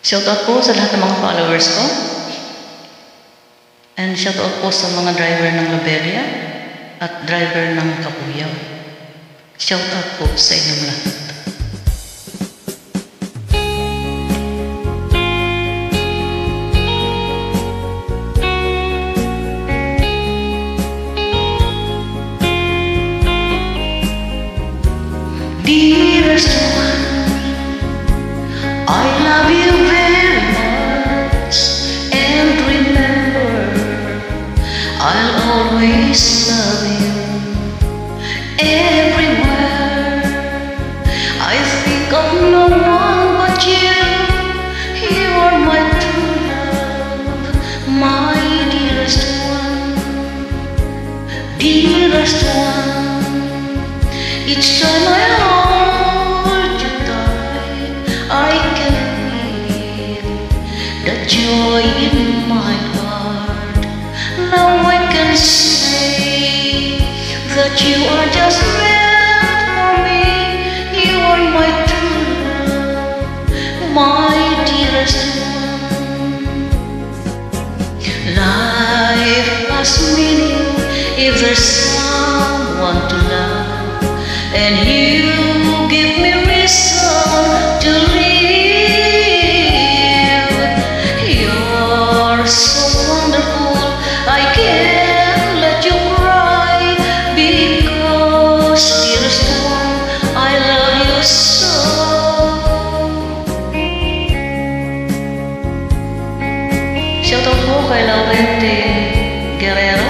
Shoutout po sa lahat ng mga followers ko. And shoutout po sa mga driver ng Lobelia at driver ng Kapuyaw. Shoutout po sa inyong lahat. Dearest one, I love you very much, and remember, I'll always love you everywhere. I think of no one but you. You are my true love, my dearest one, dearest one. Each time I hold you tight, I can feel the joy in my heart. Now I can say that you are just meant for me. You are my true love, my dearest one. Life has meaning if there's someone to love, and you give me reason to live. You're so wonderful, I can't let you cry, because dearest one, I love you so. Shoutout po kay Laurente Guerrero.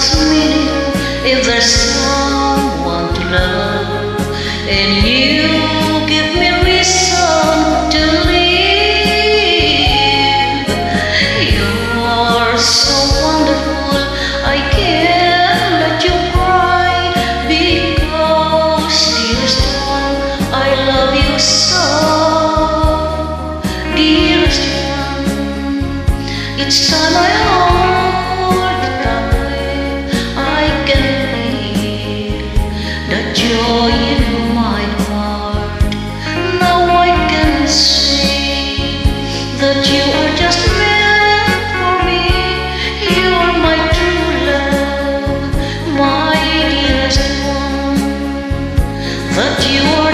Meaning if there's someone to love, and you give me reason to live. You're so wonderful, I can't let you cry, because dearest one, I love you so. Dearest one, each time I joy in my heart. Now I can say that you are just meant for me. You are my true love, my dearest one. That you are